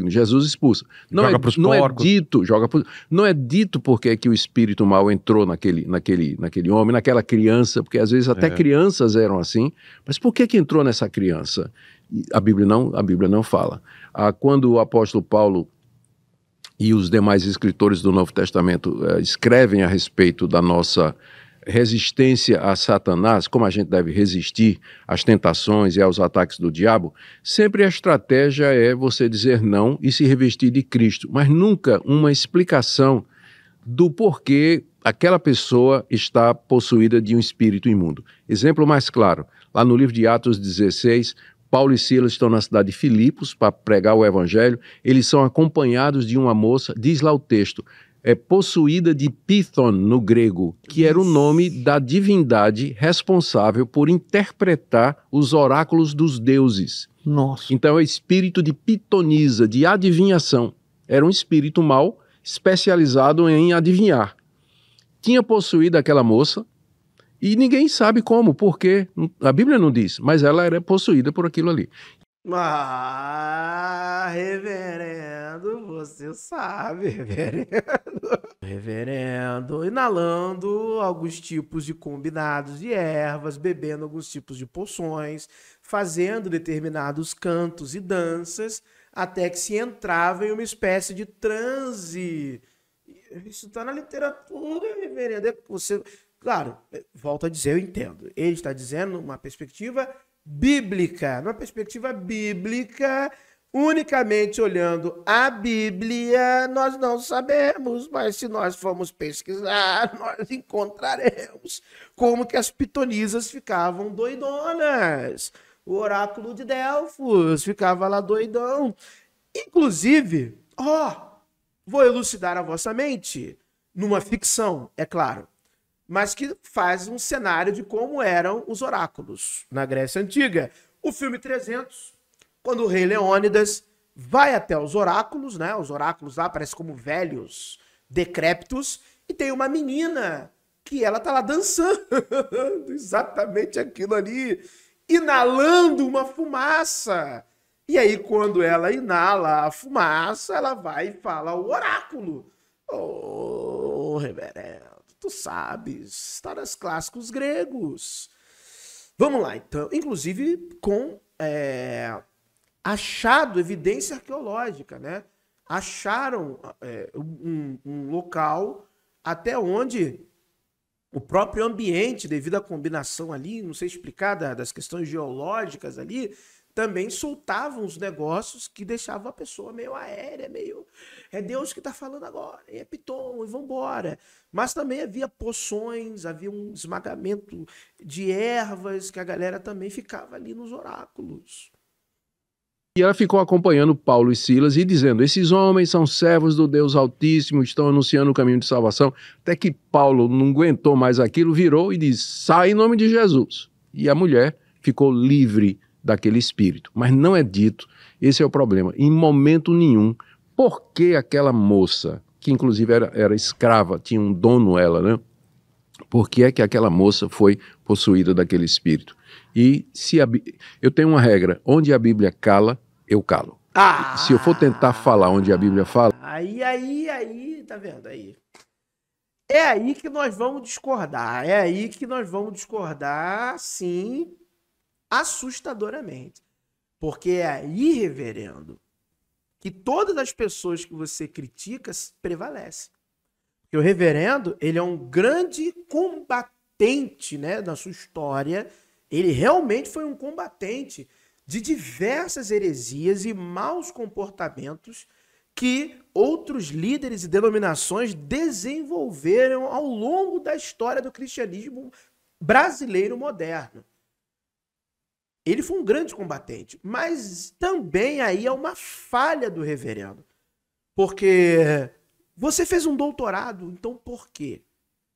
maligno. Jesus expulsa. Joga pros porcos. Não é dito porque é que o espírito mal entrou naquele homem, naquela criança, porque às vezes até crianças eram assim. Mas por que entrou nessa criança? A Bíblia não fala. Quando o apóstolo Paulo e os demais escritores do Novo Testamento escrevem a respeito da nossa resistência a Satanás, como a gente deve resistir às tentações e aos ataques do diabo, sempre a estratégia é você dizer não e se revestir de Cristo, mas nunca uma explicação do porquê aquela pessoa está possuída de um espírito imundo. Exemplo mais claro, lá no livro de Atos 16, Paulo e Silas estão na cidade de Filipos para pregar o evangelho, eles são acompanhados de uma moça, diz lá o texto, possuída de Python no grego, que era o nome da divindade responsável por interpretar os oráculos dos deuses. Nossa. Então é espírito de pitonisa, de adivinhação. Era um espírito mau especializado em adivinhar. Tinha possuído aquela moça e ninguém sabe como, porque a Bíblia não diz, mas ela era possuída por aquilo ali. Reverendo, você sabe, reverendo. Reverendo, inalando alguns tipos de combinados de ervas, bebendo alguns tipos de poções, fazendo determinados cantos e danças, até que se entrava em uma espécie de transe. Isso está na literatura, reverendo. Você, claro, volto a dizer, eu entendo. Ele está dizendo uma perspectiva bíblica. Numa perspectiva bíblica, unicamente olhando a Bíblia, nós não sabemos, mas se nós formos pesquisar, nós encontraremos como que as pitonisas ficavam doidonas. O oráculo de Delfos ficava lá doidão. Inclusive, vou elucidar a vossa mente, numa ficção, é claro, mas que faz um cenário de como eram os oráculos na Grécia Antiga. O filme 300, quando o rei Leônidas vai até os oráculos, né? Os oráculos lá parecem como velhos, decrépitos, e tem uma menina que ela tá lá dançando, exatamente aquilo ali, inalando uma fumaça. E aí, quando ela inala a fumaça, ela vai e fala o oráculo. Ô, reverendo, tu sabes, histórias clássicos gregos. Vamos lá, então. Inclusive com achado, evidência arqueológica, né? Acharam um local até onde o próprio ambiente, devido à combinação ali, não sei explicar, das questões geológicas ali, também soltavam os negócios que deixavam a pessoa meio aérea, meio... É Deus que está falando agora, é Piton, e vambora. Mas também havia poções, havia um esmagamento de ervas, que a galera também ficava ali nos oráculos. E ela ficou acompanhando Paulo e Silas e dizendo, esses homens são servos do Deus Altíssimo, estão anunciando o caminho de salvação. Até que Paulo não aguentou mais aquilo, virou e disse, sai em nome de Jesus. E a mulher ficou livre daquele espírito. Mas não é dito, esse é o problema, em momento nenhum, por que aquela moça, que inclusive era escrava, tinha um dono ela, né? Por que é que aquela moça foi possuída daquele espírito? E eu tenho uma regra, onde a Bíblia cala, eu calo. Se eu for tentar falar onde a Bíblia fala... Aí, tá vendo? Aí. É aí que nós vamos discordar. É aí que nós vamos discordar, sim, assustadoramente. Porque é aí, reverendo, que todas as pessoas que você critica prevalecem. Porque o reverendo, ele é um grande combatente, né, na sua história. Ele realmente foi um combatente de diversas heresias e maus comportamentos que outros líderes e denominações desenvolveram ao longo da história do cristianismo brasileiro moderno. Ele foi um grande combatente, mas também aí é uma falha do reverendo. Porque você fez um doutorado, então por quê?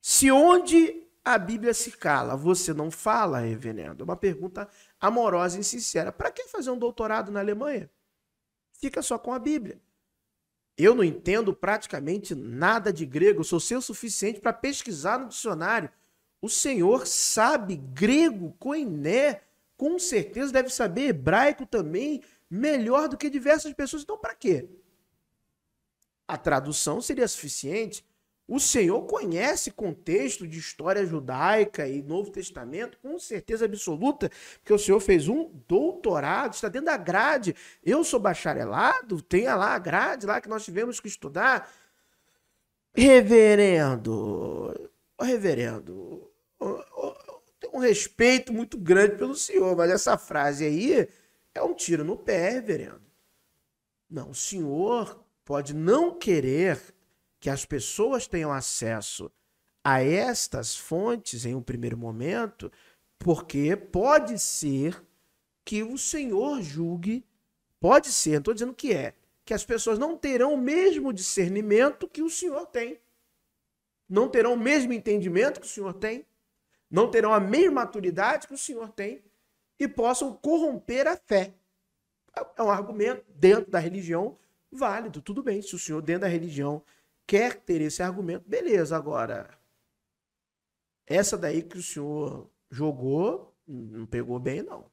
Se onde a Bíblia se cala, você não fala, reverendo? É uma pergunta amorosa e sincera. Para que fazer um doutorado na Alemanha? Fica só com a Bíblia. Eu não entendo praticamente nada de grego, eu sou o suficiente para pesquisar no dicionário. O senhor sabe grego, koiné, com certeza deve saber hebraico também, melhor do que diversas pessoas. Então, para quê? a tradução seria suficiente. O Senhor conhece contexto de história judaica e Novo Testamento com certeza absoluta, porque o Senhor fez um doutorado, está dentro da grade. Eu sou bacharelado, tenha lá a grade lá que nós tivemos que estudar. Reverendo, tenho um respeito muito grande pelo senhor, mas essa frase aí é um tiro no pé, reverendo. Não, o senhor pode não querer que as pessoas tenham acesso a estas fontes em um primeiro momento, porque pode ser que o senhor julgue, pode ser, não estou dizendo que é, que as pessoas não terão o mesmo discernimento que o senhor tem. Não terão o mesmo entendimento que o senhor tem. Não terão a mesma maturidade que o senhor tem. E possam corromper a fé. É um argumento dentro da religião válido. Tudo bem, se o senhor dentro da religião quer ter esse argumento, beleza. Agora, essa daí que o senhor jogou, não pegou bem, não.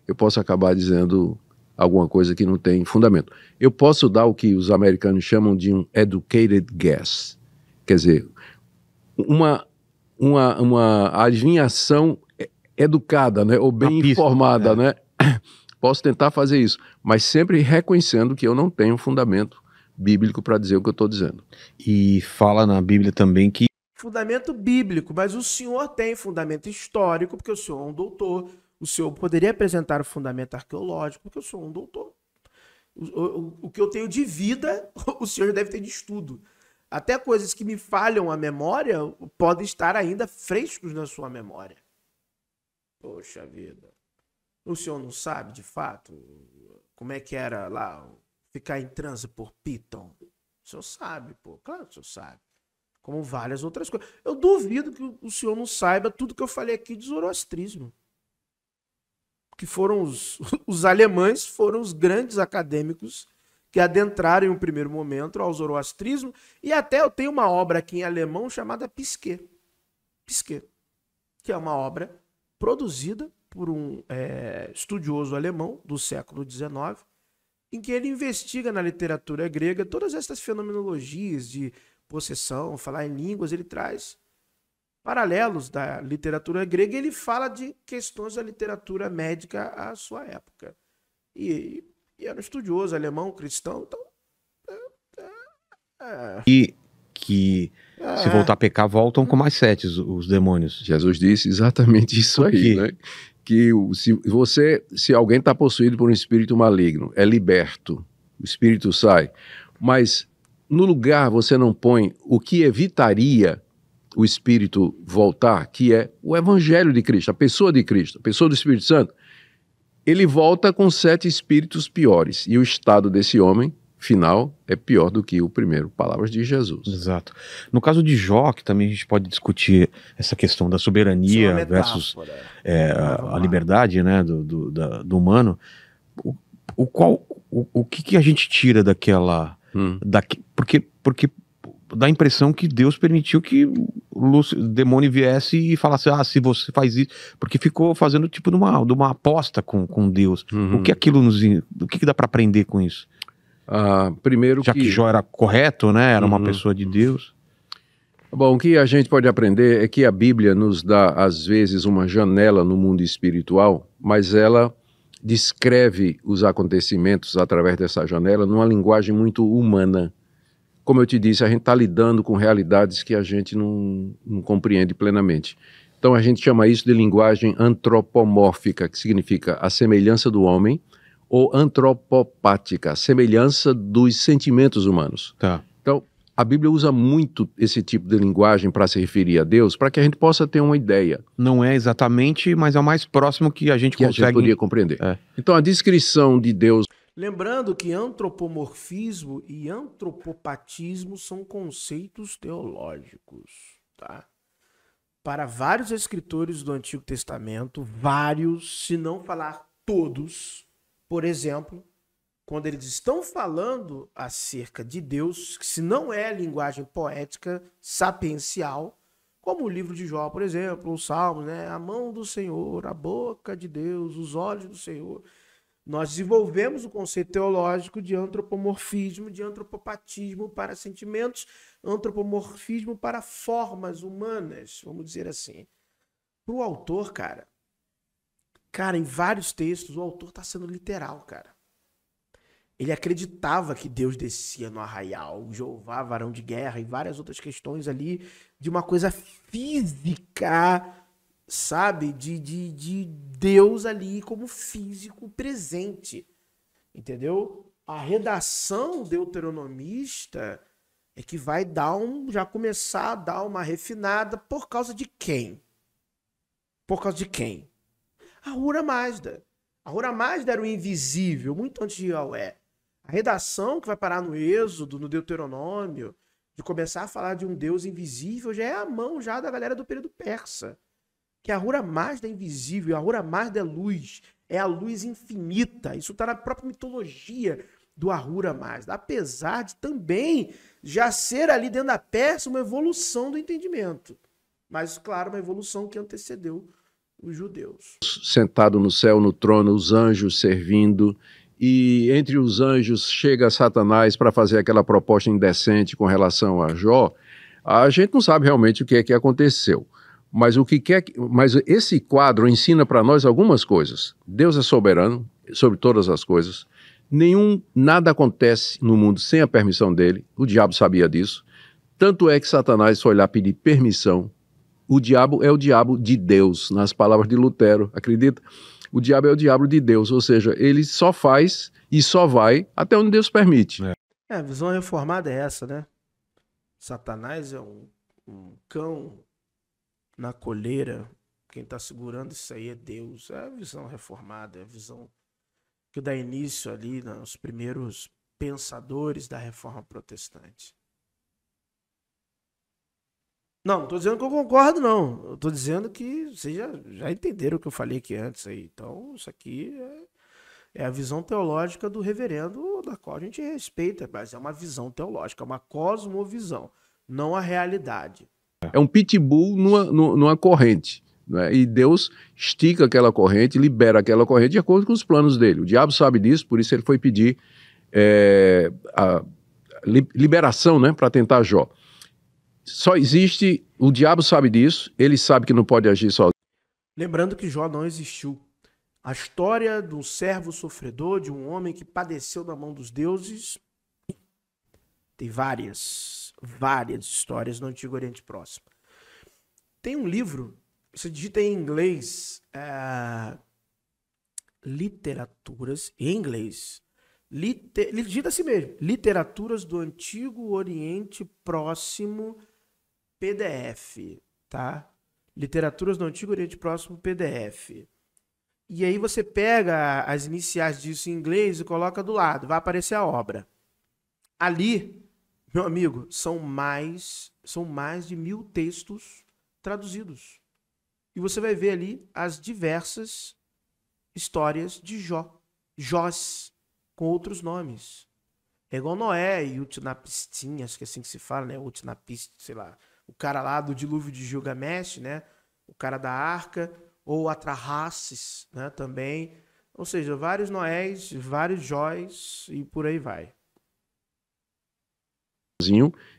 Eu posso acabar dizendo alguma coisa que não tem fundamento. Eu posso dar o que os americanos chamam de um educated guess. Quer dizer, uma adivinhação educada, né? Ou bem informada, né? Posso tentar fazer isso, mas sempre reconhecendo que eu não tenho fundamento bíblico para dizer o que eu estou dizendo. E fala na Bíblia também que... Fundamento bíblico, mas o senhor tem fundamento histórico, porque o senhor é um doutor. O senhor poderia apresentar o fundamento arqueológico, porque eu sou um doutor. O que eu tenho de vida, o senhor deve ter de estudo. Até coisas que me falham a memória podem estar ainda frescos na sua memória. Poxa vida. O senhor não sabe, de fato, como é que era lá ficar em transe por Piton? O senhor sabe, pô. Claro que o senhor sabe. Como várias outras coisas. Eu duvido que o senhor não saiba tudo que eu falei aqui de zoroastrismo. Que foram os alemães, foram os grandes acadêmicos que adentraram em um primeiro momento ao zoroastrismo, e até eu tenho uma obra aqui em alemão chamada Pisquet, que é uma obra produzida por um estudioso alemão do século XIX, em que ele investiga na literatura grega todas essas fenomenologias de possessão, falar em línguas, ele traz paralelos da literatura grega, e ele fala de questões da literatura médica à sua época. E era um estudioso alemão, cristão, então... Se voltar a pecar, voltam com mais 7 os demônios. Jesus disse exatamente isso aí, né? Que se alguém está possuído por um espírito maligno, é liberto, o espírito sai, mas no lugar você não põe o que evitaria o espírito voltar, que é o evangelho de Cristo, a pessoa de Cristo, a pessoa do Espírito Santo. Ele volta com 7 espíritos piores, e o estado desse homem final é pior do que o primeiro. Palavras de Jesus. Exato. No caso de Jó, que também a gente pode discutir essa questão da soberania versus a liberdade, né, do humano, o que a gente tira daquela... Porque dá a impressão que Deus permitiu que o demônio viesse e falasse, se você faz isso, porque ficou fazendo tipo de uma aposta com Deus. O que aquilo o que dá para aprender com isso? Primeiro já que Jó era correto, né? Era uma pessoa de Deus. Bom, o que a gente pode aprender é que a Bíblia nos dá, às vezes, uma janela no mundo espiritual, mas ela descreve os acontecimentos através dessa janela numa linguagem muito humana. Como eu te disse, a gente está lidando com realidades que a gente não compreende plenamente. Então a gente chama isso de linguagem antropomórfica, que significa a semelhança do homem, ou antropopática, a semelhança dos sentimentos humanos. Tá. Então a Bíblia usa muito esse tipo de linguagem para se referir a Deus, para que a gente possa ter uma ideia. Não é exatamente, mas é o mais próximo que a gente consegue... a gente poderia compreender. Então a descrição de Deus... Lembrando que antropomorfismo e antropopatismo são conceitos teológicos, tá? Para vários escritores do Antigo Testamento, vários, se não falar todos, por exemplo, quando eles estão falando acerca de Deus, que se não é linguagem poética, sapiencial, como o livro de Jó, por exemplo, os Salmos, né? A mão do Senhor, a boca de Deus, os olhos do Senhor... Nós desenvolvemos o conceito teológico de antropomorfismo, de antropopatismo para sentimentos, antropomorfismo para formas humanas, vamos dizer assim. Para o autor, cara, em vários textos, o autor está sendo literal, cara. Ele acreditava que Deus descia no arraial, Jeová, varão de guerra e várias outras questões ali de uma coisa física, sabe? De Deus ali como físico presente, entendeu? A redação deuteronomista é que vai já começar a dar uma refinada por causa de quem? Por causa de quem? Ahura Mazda. Ahura Mazda era o invisível, muito antes de Yahweh. A redação que vai parar no Êxodo, no Deuteronômio, de começar a falar de um Deus invisível, já é a mão já da galera do período persa. Que a Ahura Mazda é invisível, a Ahura Mazda é luz, é a luz infinita. Isso está na própria mitologia do Ahura Mazda. Apesar de também já ser ali dentro da Pérsia uma evolução do entendimento. Mas, claro, uma evolução que antecedeu os judeus. Sentado no céu, no trono, os anjos servindo, e entre os anjos chega Satanás para fazer aquela proposta indecente com relação a Jó. A gente não sabe realmente o que é que aconteceu, mas mas esse quadro ensina para nós algumas coisas. Deus é soberano sobre todas as coisas. Nada acontece no mundo sem a permissão dele. O diabo sabia disso. Tanto é que Satanás foi lá pedir permissão. O diabo é o diabo de Deus, nas palavras de Lutero, acredita? O diabo é o diabo de Deus, ou seja, ele só faz e só vai até onde Deus permite. A visão reformada é essa, né? Satanás é um cão na coleira, quem está segurando isso aí é Deus. É a visão reformada, é a visão que dá início ali nos primeiros pensadores da reforma protestante. Não estou dizendo que eu concordo, não. Eu estou dizendo que vocês já entenderam o que eu falei aqui antes aí. Então, isso aqui é a visão teológica do reverendo, da qual a gente respeita, mas é uma visão teológica, é uma cosmovisão, não a realidade. É um pitbull numa corrente, né? E Deus estica aquela corrente, libera aquela corrente de acordo com os planos dele. O diabo sabe disso, por isso ele foi pedir a liberação, né, para tentar Jó. Só existe, o diabo sabe disso, ele sabe que não pode agir sozinho. Lembrando que Jó não existiu. A história de um servo sofredor, de um homem que padeceu na mão dos deuses, tem várias histórias no Antigo Oriente Próximo. Tem um livro, você digita em inglês, literaturas, em inglês, digita assim mesmo, literaturas do Antigo Oriente Próximo, PDF, tá? Literaturas do Antigo Oriente Próximo, PDF. E aí você pega as iniciais disso em inglês e coloca do lado, vai aparecer a obra. Ali, meu amigo, são mais de 1000 textos traduzidos. E você vai ver ali as diversas histórias de Jós, com outros nomes. É igual Noé e Utnapishtim, acho que é assim que se fala, né? Utnapishtim, sei lá. O cara lá do dilúvio de Gilgamesh, né? O cara da arca, ou Atrahasis, né? Também. Ou seja, vários Noés, vários Jóis e por aí vai.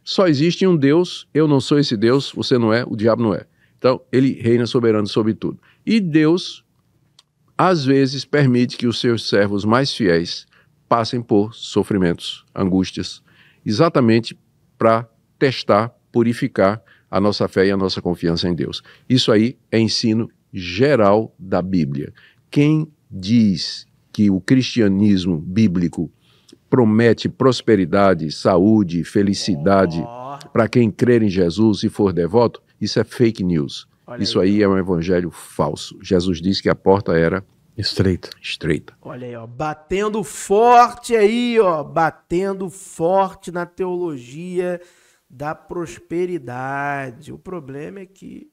Só existe um Deus, eu não sou esse Deus, você não é, o diabo não é. Então, ele reina soberano sobre tudo. E Deus, às vezes, permite que os seus servos mais fiéis passem por sofrimentos, angústias, exatamente para testar, purificar a nossa fé e a nossa confiança em Deus. Isso aí é ensino geral da Bíblia. Quem diz que o cristianismo bíblico promete prosperidade, saúde, felicidade para quem crer em Jesus e for devoto, isso é fake news. Isso aí é um evangelho falso. Jesus disse que a porta era estreita. Olha aí, ó, batendo forte aí, ó, batendo forte na teologia da prosperidade. O problema é que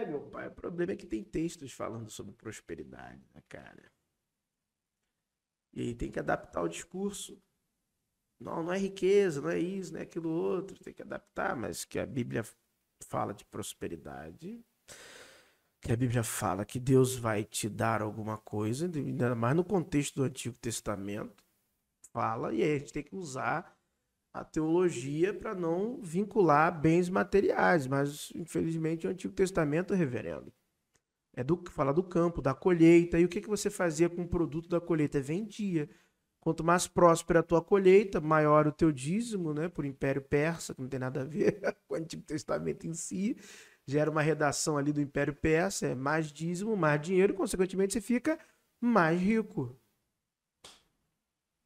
meu pai, o problema é que tem textos falando sobre prosperidade, né, cara? E aí tem que adaptar o discurso. Não é riqueza, não é isso, não é aquilo outro. Tem que adaptar, mas que a Bíblia fala de prosperidade. que a Bíblia fala que Deus vai te dar alguma coisa, ainda mais no contexto do Antigo Testamento, fala, e aí a gente tem que usar a teologia para não vincular bens materiais, mas infelizmente o Antigo Testamento, reverendo, fala do campo, da colheita, e o que você fazia com o produto da colheita? Vendia. Quanto mais próspera a tua colheita, maior o teu dízimo, né, por Império Persa, que não tem nada a ver com o Antigo Testamento em si, gera uma redação ali do Império Persa, é mais dízimo, mais dinheiro, e consequentemente você fica mais rico.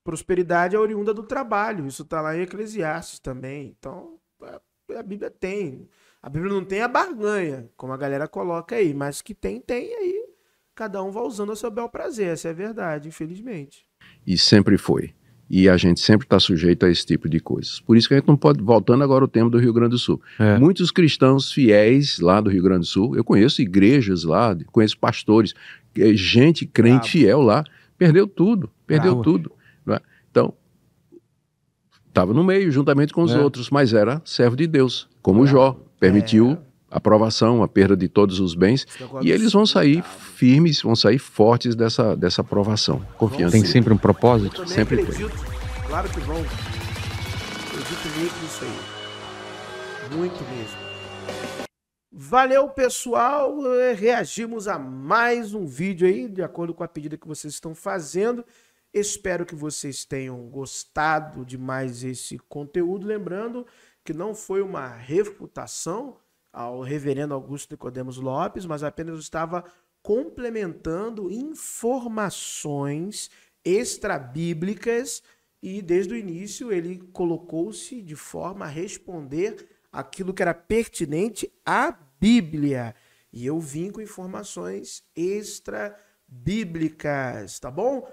Prosperidade é oriunda do trabalho, isso está lá em Eclesiastes também. Então, a Bíblia tem. A Bíblia não tem a barganha, como a galera coloca aí, mas que tem aí. Cada um vai usando a seu bel prazer, essa é a verdade, infelizmente. E sempre foi. E a gente sempre está sujeito a esse tipo de coisas. Por isso que a gente não pode... Voltando agora ao tema do Rio Grande do Sul. Muitos cristãos fiéis lá do Rio Grande do Sul, eu conheço igrejas lá, conheço pastores, gente crente fiel lá, perdeu tudo. Então, estava no meio, juntamente com os outros, mas era servo de Deus, como Jó, permitiu a aprovação, a perda de todos os bens, e eles vão sair firmes, vão sair fortes dessa aprovação. Confiança. Tem sempre um propósito? Sempre acredito. Tem. Claro que vão. Acredito muito nisso aí. Muito mesmo. Valeu, pessoal. Reagimos a mais um vídeo aí, de acordo com a pedida que vocês estão fazendo. Espero que vocês tenham gostado de mais esse conteúdo. Lembrando que não foi uma refutação ao reverendo Augusto Nicodemos Lopes, mas apenas estava complementando informações extrabíblicas e desde o início ele colocou-se de forma a responder aquilo que era pertinente à Bíblia. E eu vim com informações extrabíblicas, tá bom?